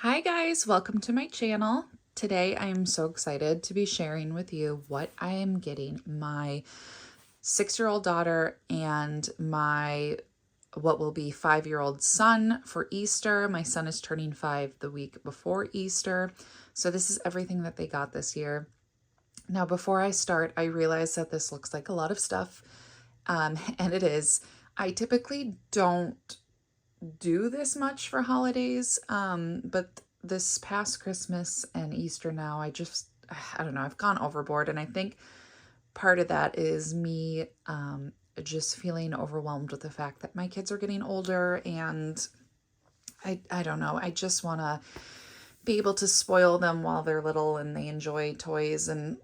Hi guys, welcome to my channel. Today I am so excited to be sharing with you what I am getting my 6-year-old daughter and my what will be 5-year-old son for Easter. My son is turning 5 the week before Easter. So this is everything that they got this year. Now before I start, I realize that this looks like a lot of stuff, and it is. I typically don't do this much for holidays, but this past Christmas and Easter now, I don't know, I've gone overboard. And I think part of that is me just feeling overwhelmed with the fact that my kids are getting older, and I don't know, I just want to be able to spoil them while they're little and they enjoy toys and,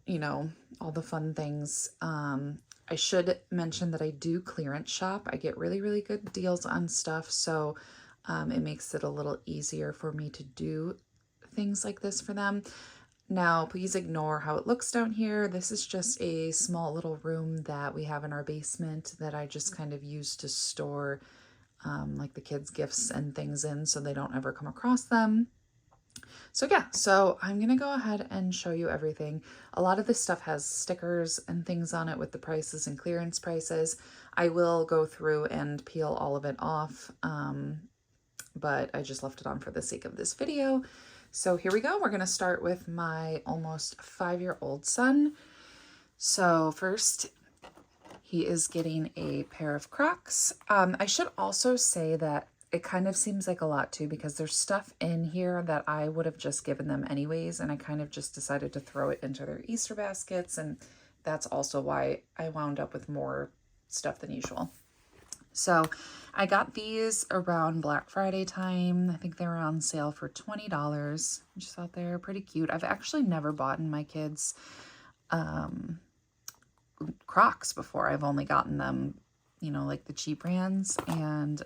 all the fun things. I should mention that I do clearance shop. I get really, really good deals on stuff, so it makes it a little easier for me to do things like this for them. Now, please ignore how it looks down here. This is just a small little room that we have in our basement that I just kind of use to store like the kids' gifts and things in so they don't ever come across them. So yeah, so I'm gonna go ahead and show you everything. A lot of this stuff has stickers and things on it with the prices and clearance prices. I will go through and peel all of it off, but I just left it on for the sake of this video. So here we go. We're gonna start with my almost 5-year-old son. So first, he is getting a pair of Crocs. I should also say that it kind of seems like a lot too, because there's stuff in here that I would have just given them anyways, and I kind of just decided to throw it into their Easter baskets, and that's also why I wound up with more stuff than usual. So I got these around Black Friday time. I think they were on sale for $20. I just thought they were pretty cute. I've actually never bought in my kids Crocs before. I've only gotten them, like the cheap brands, and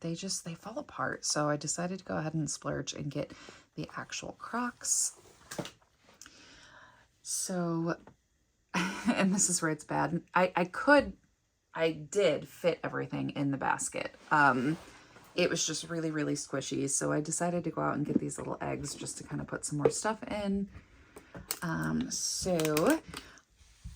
they fall apart. So I decided to go ahead and splurge and get the actual Crocs. So, and this is where it's bad. I did fit everything in the basket. It was just really, really squishy. So I decided to go out and get these little eggs just to kind of put some more stuff in. So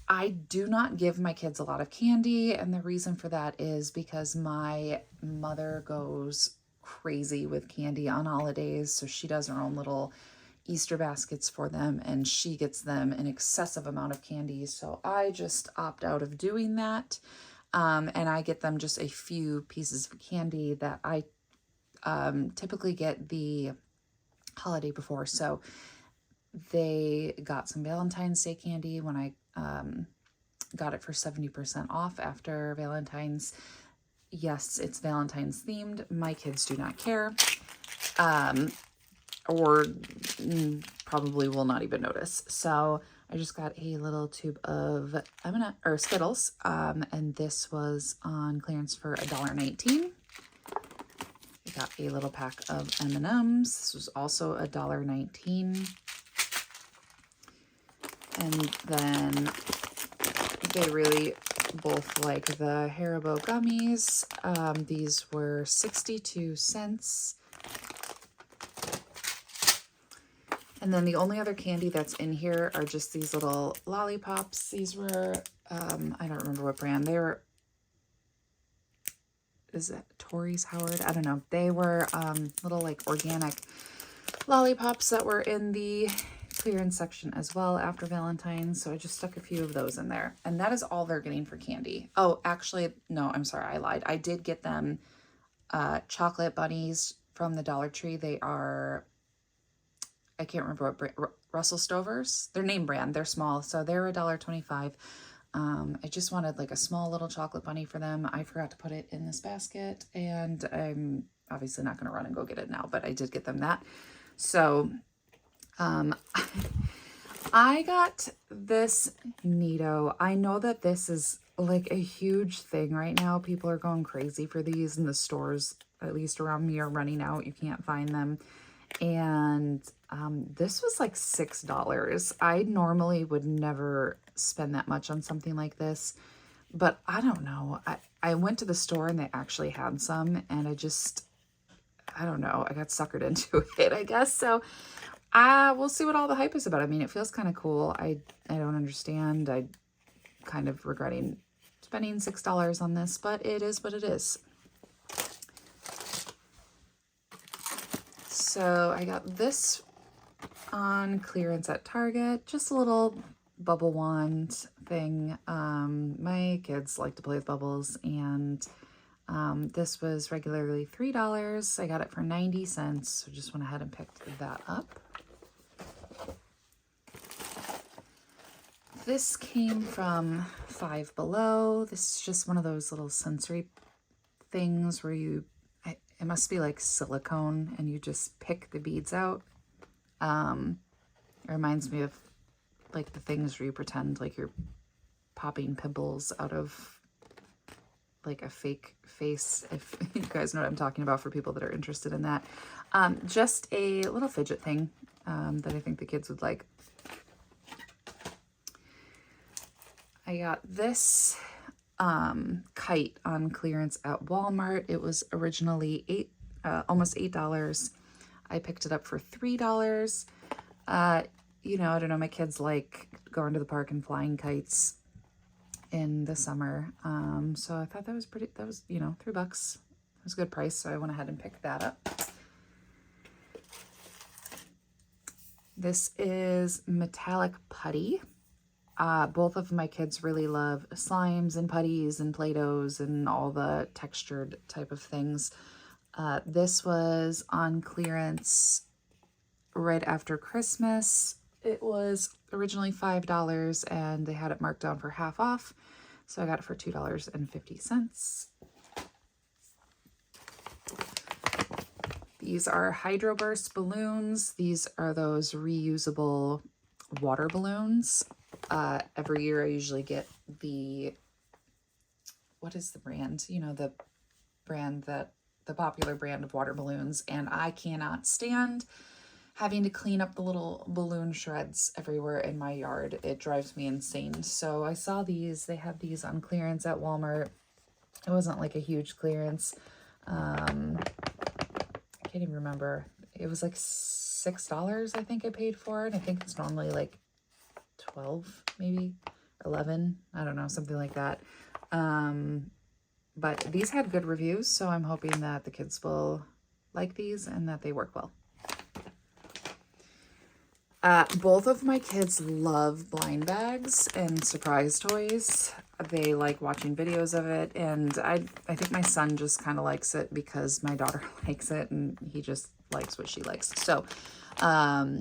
I do not give my kids a lot of candy, and the reason for that is because my mother goes crazy with candy on holidays, so she does her own little Easter baskets for them, and she gets them an excessive amount of candy, so I just opt out of doing that, and I get them just a few pieces of candy that I typically get the holiday before. So they got some Valentine's Day candy when I got it for 70% off after Valentine's. Yes, it's Valentine's themed. My kids do not care, or probably will not even notice. So I just got a little tube of Skittles, and this was on clearance for $1.19. I got a little pack of M&Ms. This was also $1.19. And then they really both like the Haribo gummies. These were 62 cents. And then the only other candy that's in here are just these little lollipops. These were, I don't remember what brand. They were, is it Tories Howard? I don't know. They were little like organic lollipops that were in the clearance section as well after Valentine's, so I just stuck a few of those in there, and that is all they're getting for candy. Oh, actually, no, I'm sorry, I lied. I did get them chocolate bunnies from the Dollar Tree. They are, I can't remember what brand, Russell Stovers. Their name brand. They're small, so they're $1.25. I just wanted like a small little chocolate bunny for them. I forgot to put it in this basket, and I'm obviously not going to run and go get it now, but I did get them that. So I got this Neato. I know that this is like a huge thing right now. People are going crazy for these, and the stores, at least around me, are running out. You can't find them. And this was like $6. I normally would never spend that much on something like this, but I don't know. I went to the store and they actually had some, and I don't know. I got suckered into it, I guess. So we'll see what all the hype is about. I mean, it feels kind of cool. I don't understand. I kind of regretting spending $6 on this, but it is what it is. So I got this on clearance at Target, just a little bubble wand thing. My kids like to play with bubbles, and this was regularly $3. I got it for 90 cents, so just went ahead and picked that up. This came from Five Below. This is just one of those little sensory things where it must be like silicone, and you just pick the beads out. It reminds me of like the things where you pretend like you're popping pimples out of like a fake face, if you guys know what I'm talking about, for people that are interested in that. Just a little fidget thing that I think the kids would like. I got this kite on clearance at Walmart. It was originally almost $8. I picked it up for $3. You know, I don't know, my kids like going to the park and flying kites in the summer. So I thought that was you know, $3. It was a good price, so I went ahead and picked that up. This is metallic putty. Both of my kids really love slimes and putties and Play-Dohs and all the textured type of things. This was on clearance right after Christmas. It was originally $5 and they had it marked down for half off. So I got it for $2.50. These are Hydro Burst balloons. These are those reusable water balloons. Every year I usually get what is the brand? You know, the popular brand of water balloons, and I cannot stand having to clean up the little balloon shreds everywhere in my yard. It drives me insane. So I saw these. They had these on clearance at Walmart. It wasn't like a huge clearance. I can't even remember. It was like $6 I think I paid for it. I think it's normally like 12, maybe 11. I don't know, something like that. But these had good reviews, so I'm hoping that the kids will like these and that they work well. Both of my kids love blind bags and surprise toys. They like watching videos of it, and I think my son just kind of likes it because my daughter likes it, and he just likes what she likes. So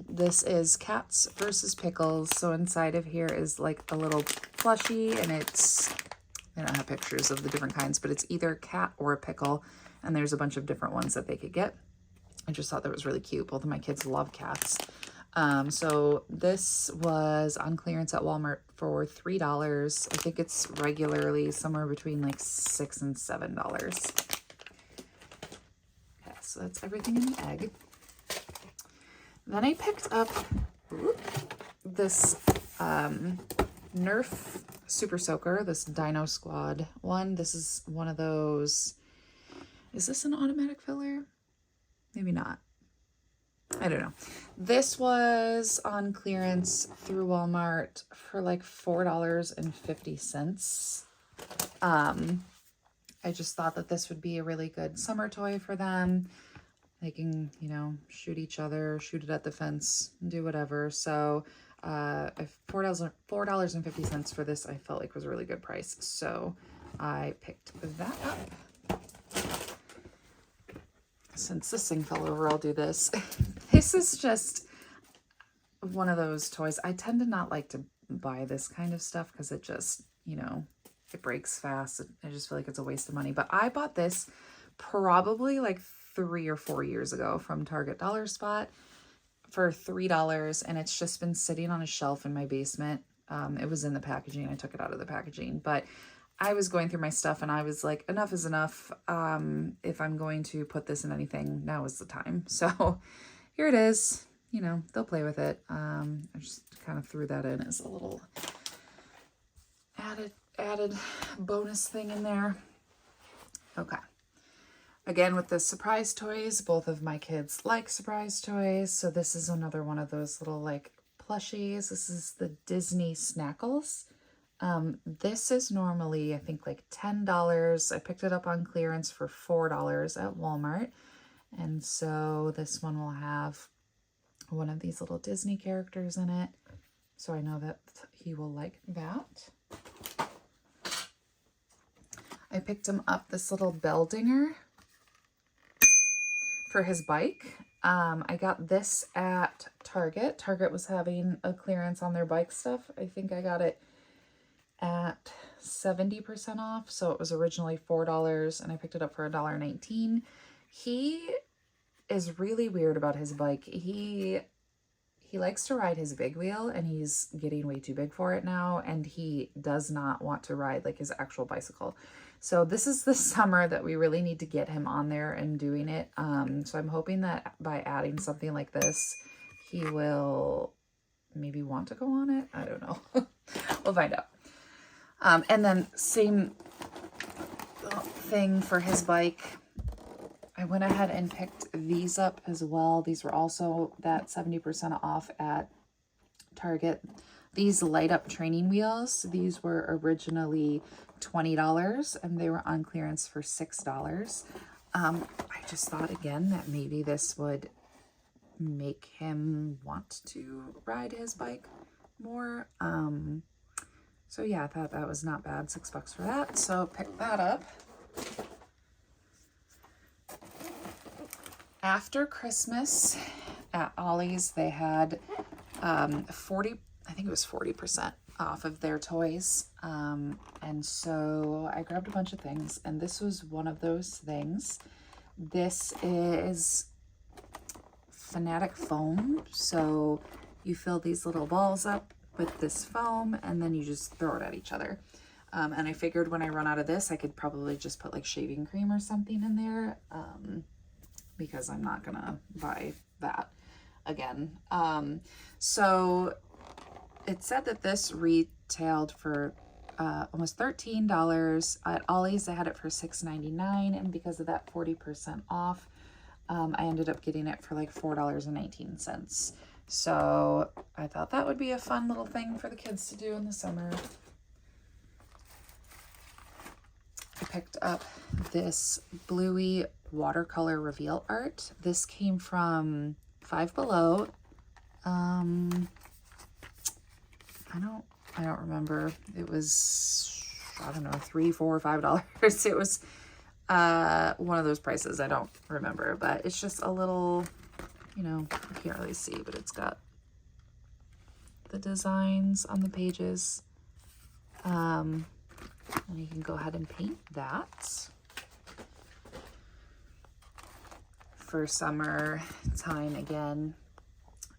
this is Cats versus Pickles. So inside of here is like a little plushie, and they don't have pictures of the different kinds, but it's either a cat or a pickle, and there's a bunch of different ones that they could get. I just thought that was really cute. Both of my kids love cats. So this was on clearance at Walmart for $3. I think it's regularly somewhere between like $6 and $7. Okay, so that's everything in the egg. Then I picked up this Nerf Super Soaker, this Dino Squad one. This is one of those. Is this an automatic filler? Maybe not. I don't know. This was on clearance through Walmart for like $4.50. I just thought that this would be a really good summer toy for them. They can, you know, shoot each other, shoot it at the fence, do whatever. So $4.50 for this, I felt like was a really good price. So I picked that up. Since this thing fell over, I'll do this. This is just one of those toys. I tend to not like to buy this kind of stuff because it just, you know, it breaks fast. I just feel like it's a waste of money. But I bought this probably like 3 or 4 years ago from Target Dollar Spot for $3, and it's just been sitting on a shelf in my basement. It was in the packaging. I took it out of the packaging, but I was going through my stuff and I was like, enough is enough. If I'm going to put this in anything, now is the time. So here it is. You know, they'll play with it. I just kind of threw that in as a little added bonus thing in there. Okay. Again, with the surprise toys, both of my kids like surprise toys. So this is another one of those little like plushies. This is the Disney Snackles. This is normally, I think, like $10. I picked it up on clearance for $4 at Walmart. And so this one will have one of these little Disney characters in it. So I know that he will like that. I picked him up this little bell dinger for his bike. I got this at Target. Target was having a clearance on their bike stuff. I think I got it at 70% off. So it was originally $4 and I picked it up for $1.19. He is really weird about his bike. He likes to ride his big wheel and he's getting way too big for it now. And he does not want to ride like his actual bicycle. So this is the summer that we really need to get him on there and doing it. So I'm hoping that by adding something like this, he will maybe want to go on it. I don't know. We'll find out. And then same thing for his bike. I went ahead and picked these up as well. These were also that 70% off at Target. These light up training wheels, these were originally $20 and they were on clearance for $6. I just thought again that maybe this would make him want to ride his bike more. So yeah, I thought that was not bad. $6 for that. So pick that up. After Christmas at Ollie's, they had 40, I think it was 40% off of their toys. And so I grabbed a bunch of things and this was one of those things. This is Fanatic foam. So you fill these little balls up with this foam and then you just throw it at each other. And I figured when I run out of this, I could probably just put like shaving cream or something in there. Because I'm not gonna buy that again. So it said that this retailed for almost $13. At Ollie's, I had it for $6.99, and because of that 40% off, I ended up getting it for like $4.19. So I thought that would be a fun little thing for the kids to do in the summer. I picked up this bluey watercolor reveal art. This came from Five Below. I don't remember. It was, I don't know, $3, $4, or $5. It was one of those prices. I don't remember, but it's just a little, you know, you can't really see, but it's got the designs on the pages. And you can go ahead and paint that for summer time. Again,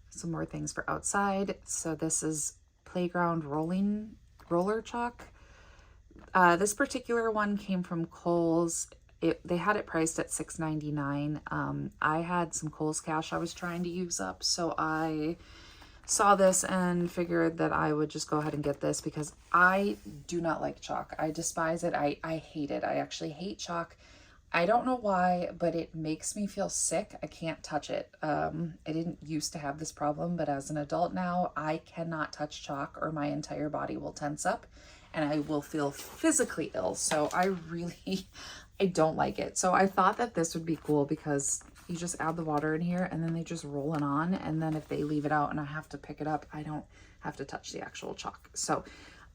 some more things for outside. So this is Playground roller chalk. This particular one came from Kohl's. They had it priced at $6.99. I had some Kohl's cash I was trying to use up, so I saw this and figured that I would just go ahead and get this because I do not like chalk. I despise it. I hate it. I actually hate chalk. I don't know why, but it makes me feel sick. I can't touch it. I didn't used to have this problem, but as an adult now, I cannot touch chalk or my entire body will tense up and I will feel physically ill. So I don't like it. So I thought that this would be cool because you just add the water in here and then they just roll it on. And then if they leave it out and I have to pick it up, I don't have to touch the actual chalk. So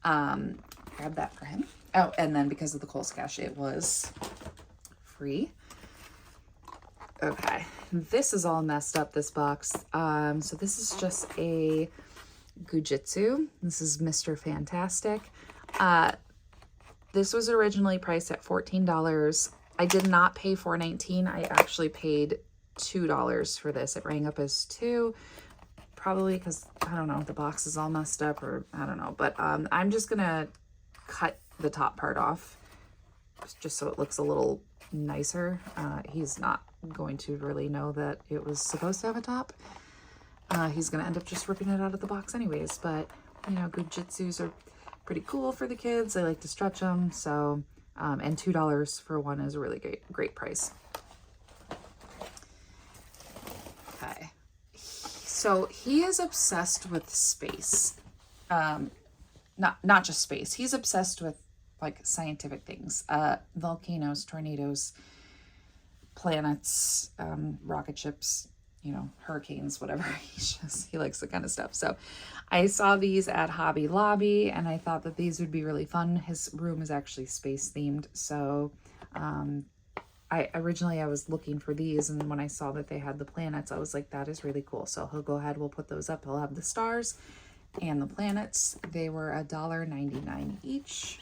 grab that for him. Oh, and then because of the Kohl's cash, it was free. Okay, this is all messed up, this box. So this is just a Gujitsu. This is Mr. Fantastic. This was originally priced at $14. I did not pay $4.19. I actually paid $2 for this. It rang up as $2, probably because, I don't know, the box is all messed up or I don't know. But I'm just gonna cut the top part off just so it looks a little nicer. He's not going to really know that it was supposed to have a top. He's gonna end up just ripping it out of the box anyways, but you know, Gujitsus are pretty cool for the kids. I like to stretch them, so and $2 for one is a really great price. So he is obsessed with space. Not just space. He's obsessed with like scientific things. Volcanoes, tornadoes, planets, rocket ships, hurricanes, whatever. He likes the kind of stuff. So I saw these at Hobby Lobby and I thought that these would be really fun. His room is actually space themed. So I was looking for these, and when I saw that they had the planets, I was like, that is really cool. So he'll go ahead, we'll put those up. He'll have the stars and the planets. They were $1.99 each.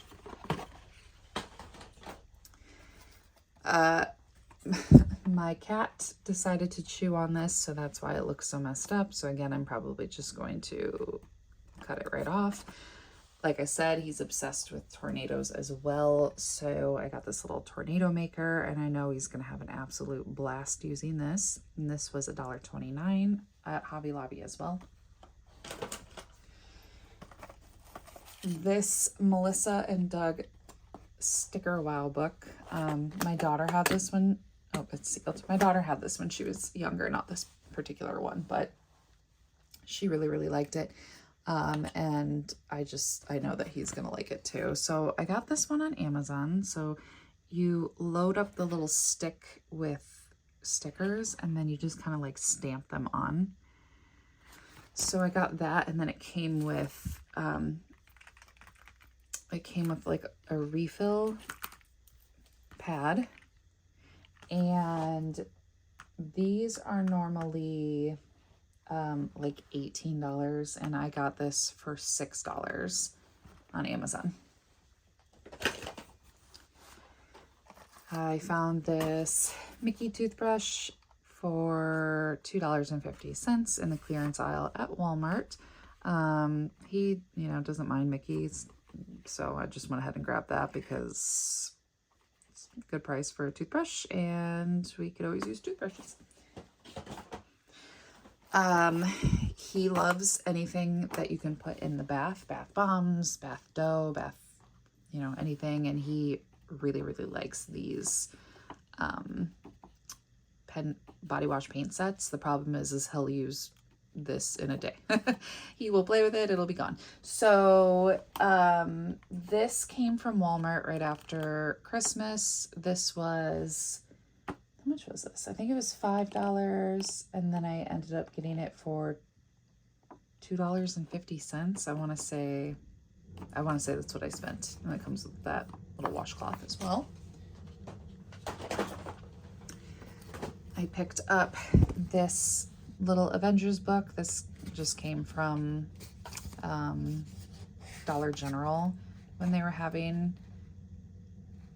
My cat decided to chew on this, so that's why it looks so messed up. So again, I'm probably just going to cut it right off. Like I said, he's obsessed with tornadoes as well. So I got this little tornado maker, and I know he's going to have an absolute blast using this. And this was $1.29 at Hobby Lobby as well. This Melissa and Doug sticker wow book. My daughter had this one. Oh, it's sealed. My daughter had this when she was younger, not this particular one, but she really, really liked it. And I know that he's going to like it too. So I got this one on Amazon. So you load up the little stick with stickers and then you just kind of like stamp them on. So I got that, and then it came with like a refill pad, and these are normally like $18, and I got this for $6 on Amazon. I found this Mickey toothbrush for $2.50 in the clearance aisle at Walmart. He, doesn't mind Mickey's, so I just went ahead and grabbed that because it's a good price for a toothbrush, and we could always use toothbrushes. He loves anything that you can put in the bath bombs, bath dough, anything. And he really, really likes these, body wash paint sets. The problem is he'll use this in a day. He will play with it. It'll be gone. So, this came from Walmart right after Christmas. This was, how much was this? I think it was $5, and then I ended up getting it for $2.50. I want to say that's what I spent. And it comes with that little washcloth as well. I picked up this little Avengers book. This just came from Dollar General when they were having,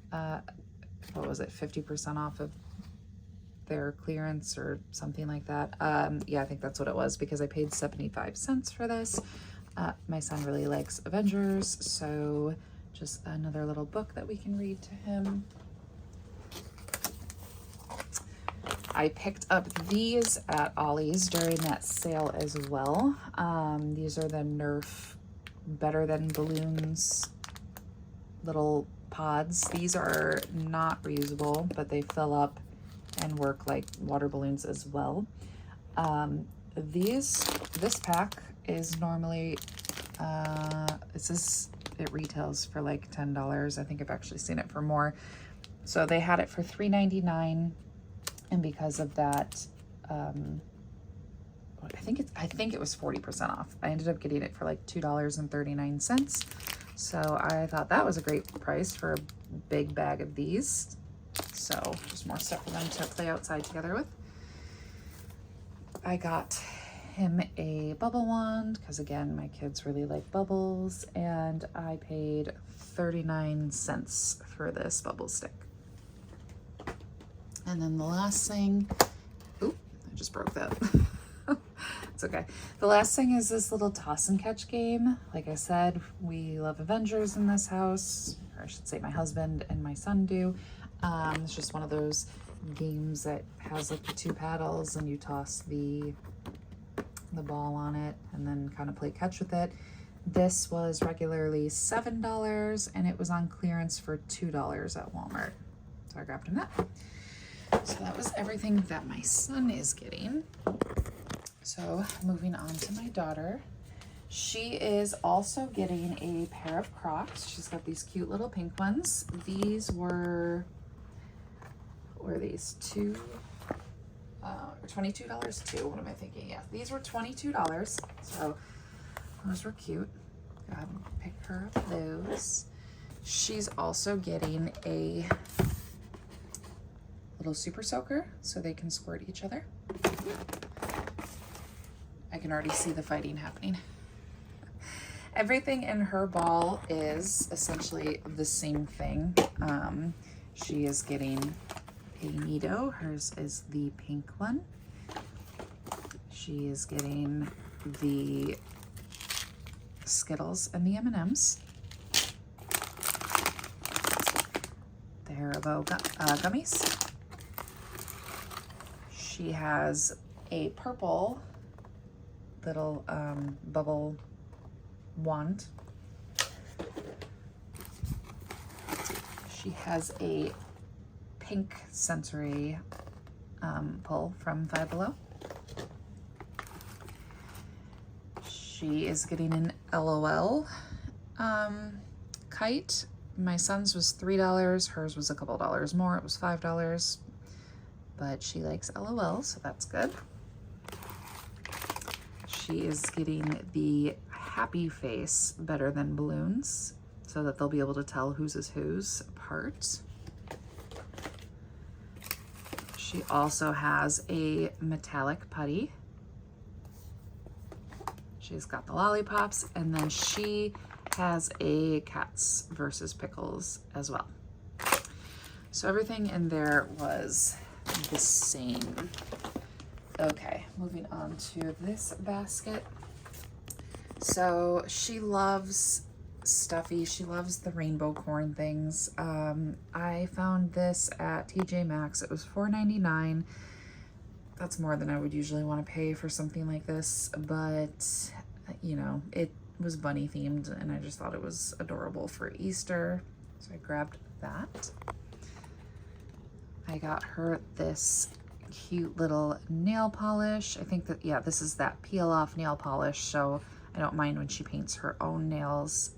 what was it, 50% off of their clearance or something like that. Yeah, I think that's what it was, because I paid 75 cents for this. My son really likes Avengers, so just another little book that we can read to him. I picked up these at Ollie's during that sale as well. These are the Nerf Better Than Balloons little pods. These are not reusable, but they fill up and work like water balloons as well. This pack is normally, it retails for like $10. I think I've actually seen it for more. So they had it for $3.99. And because of that, I think it was 40% off. I ended up getting it for like $2.39. So I thought that was a great price for a big bag of these. So just more stuff for them to play outside together with. I got him a bubble wand because, again, my kids really like bubbles, and I paid 39 cents for this bubble stick. And then the last thing, oop, I just broke that. It's okay. The last thing is this little toss and catch game. Like I said, we love Avengers in this house, or I should say my husband and my son do. It's just one of those games that has like the two paddles, and you toss the ball on it and then kind of play catch with it. This was regularly $7, and it was on clearance for $2 at Walmart. So I grabbed him that. So that was everything that my son is getting. So moving on to my daughter. She is also getting a pair of Crocs. She's got these cute little pink ones. These were these two, $22 too. What am I thinking? Yeah, these were $22. So those were cute. Go ahead and pick her up those. She's also getting a little super soaker so they can squirt each other. I can already see the fighting happening. Everything in her ball is essentially the same thing. She is getting a Nido. Hers is the pink one. She is getting the Skittles and the M&Ms. The Haribo gummies. She has a purple little bubble wand. She has a pink sensory pull from Five Below. She is getting an LOL kite. My son's was $3. Hers was a couple dollars more. It was $5. But she likes LOL, so that's good. She is getting the Happy Face Better Than Balloons so that they'll be able to tell whose is whose apart. She also has a metallic putty. She's got the lollipops, and then she has a Cats versus Pickles as well. So everything in there was the same. Okay, moving on to this basket. So she loves stuffy. She loves the rainbow corn things. I found this at TJ Maxx. It was $4.99. That's more than I would usually want to pay for something like this, but you know, it was bunny themed and I just thought it was adorable for Easter. So I grabbed that. I got her this cute little nail polish. I think that, yeah, this is that peel off nail polish, so I don't mind when she paints her own nails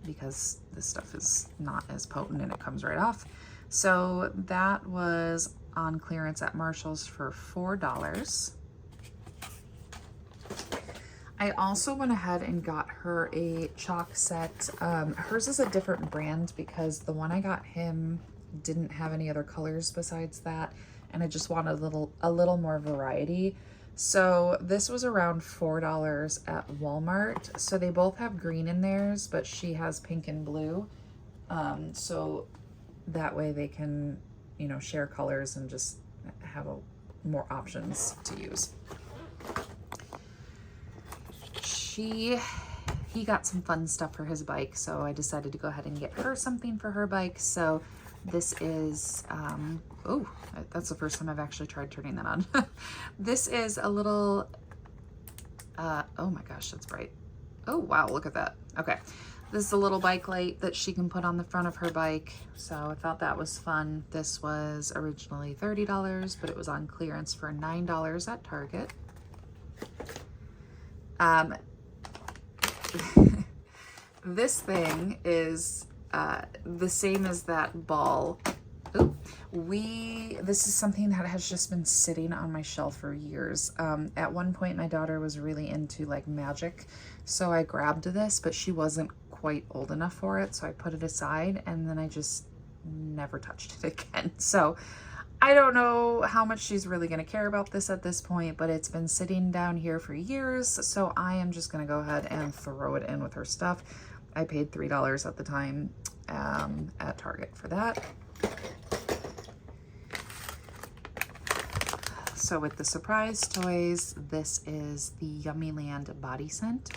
because this stuff is not as potent and it comes right off. So that was on clearance at Marshall's for $4. I also went ahead and got her a chalk set. Hers is a different brand because the one I got him didn't have any other colors besides that, and I just wanted a little more variety. So this was around $4 at Walmart. So they both have green in theirs, but she has pink and blue. So that way they can, you know, share colors and just have more options to use. He got some fun stuff for his bike, so I decided to go ahead and get her something for her bike. So this is, oh, that's the first time I've actually tried turning that on. This is a little, oh my gosh, that's bright. Oh, wow, look at that. Okay, this is a little bike light that she can put on the front of her bike. So I thought that was fun. This was originally $30, but it was on clearance for $9 at Target. This thing is the same as that ball. Ooh, this is something that has just been sitting on my shelf for years. At one point my daughter was really into like magic, so I grabbed this, but she wasn't quite old enough for it, so I put it aside and then I just never touched it again. So I don't know how much she's really going to care about this at this point, but it's been sitting down here for years, so I am just going to go ahead and throw it in with her stuff. I paid $3 at the time at Target for that. So with the surprise toys, this is the Yummyland body scent.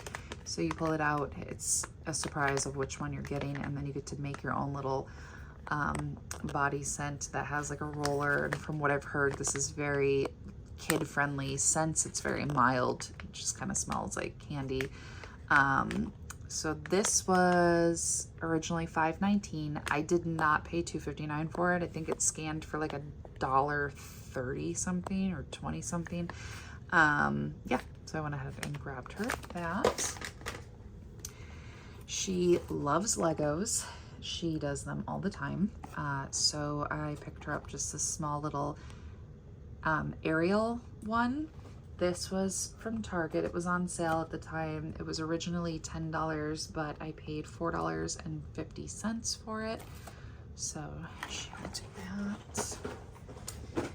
So you pull it out, it's a surprise of which one you're getting, and then you get to make your own little body scent that has like a roller. And from what I've heard, this is very kid-friendly scents. It's very mild. It just kind of smells like candy. So this was originally $5.19. I did not pay $2.59 for it. I think it scanned for like $1.30 something or 20 something. Yeah, so I went ahead and grabbed her that. She loves Legos. She does them all the time. So I picked her up just this small little Ariel one. This was from Target. It was on sale at the time. It was originally $10, but I paid $4.50 for it. So she will do that.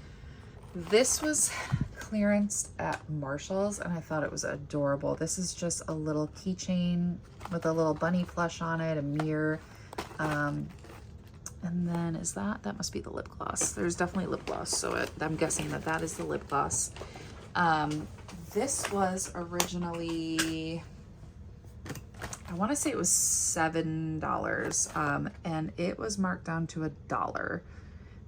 This was clearance at Marshall's and I thought it was adorable. This is just a little keychain with a little bunny plush on it, a mirror. And then that must be the lip gloss. There's definitely lip gloss, so I'm guessing that is the lip gloss. This was originally, I want to say it was $7, and it was marked down to $1.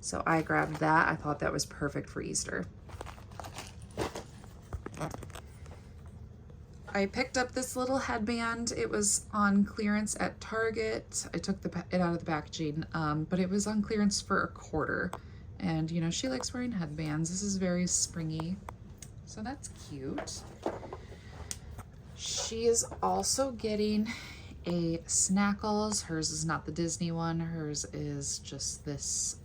So I grabbed that. I thought that was perfect for Easter. I picked up this little headband. It was on clearance at Target. I took it out of the packaging, but it was on clearance for $1. And you know, she likes wearing headbands. This is very springy, so that's cute. She is also getting a Snackles. Hers is not the Disney one. Hers is just this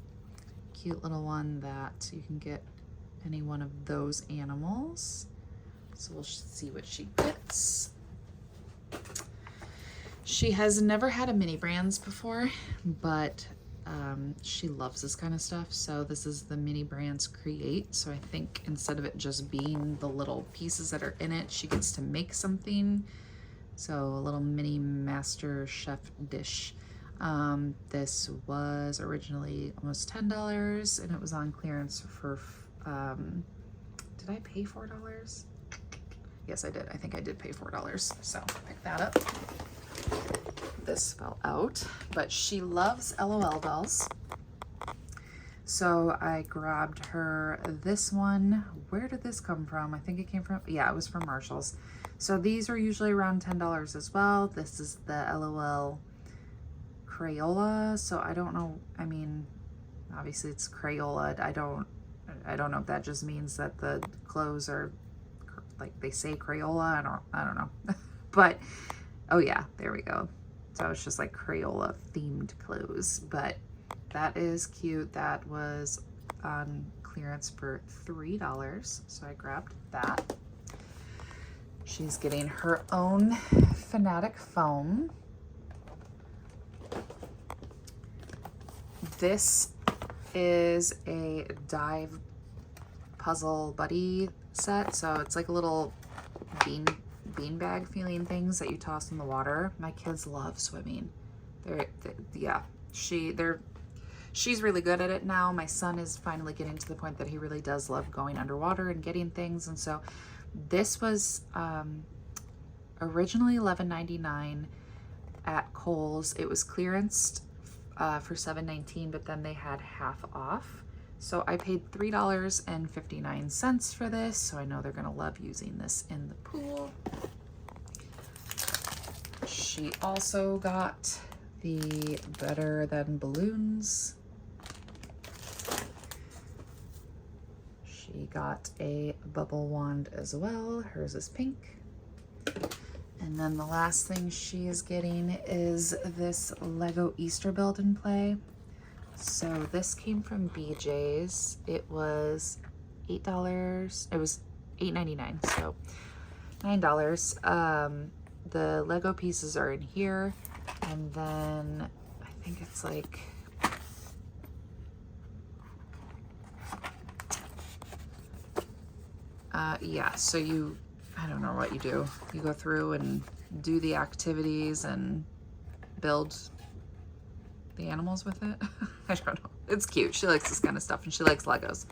cute little one that you can get any one of those animals. So we'll see what she gets. She has never had a mini brands before, but she loves this kind of stuff. So this is the mini brands Create. So I think instead of it just being the little pieces that are in it, she gets to make something. So a little mini Master Chef dish. This was originally almost $10 and it was on clearance for, did I pay $4? Yes, I did. I think I did pay $4. So pick that up. This fell out, but she loves LOL dolls. So I grabbed her this one. Where did this come from? I think it came from, yeah, it was from Marshall's. So these are usually around $10 as well. This is the LOL Crayola. So I don't know. I mean, obviously it's Crayola. I don't know if that just means that the clothes are like they say Crayola. I don't know. But oh yeah, there we go. So it's just like Crayola themed clothes, but that is cute. That was on clearance for $3. So I grabbed that. She's getting her own Fanatic foam. This is a dive puzzle buddy set. So it's like a little beanbag feeling things that you toss in the water. My kids love swimming. She's really good at it now. My son is finally getting to the point that he really does love going underwater and getting things. And so this was originally $11.99 at Kohl's. It was clearanced for $7.19, but then they had half off. So I paid $3.59 for this. So I know they're gonna love using this in the pool. She also got the Better Than Balloons. She got a bubble wand as well. Hers is pink. And then the last thing she is getting is this Lego Easter Build and Play. So this came from BJ's. It was $8. It was $8.99, so $9. The Lego pieces are in here, and then I think it's like yeah, so I don't know what you do. You go through and do the activities and build the animals with it. I don't know. It's cute. She likes this kind of stuff and she likes Legos.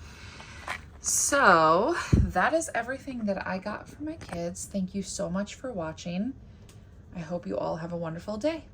So that is everything that I got for my kids. Thank you so much for watching. I hope you all have a wonderful day.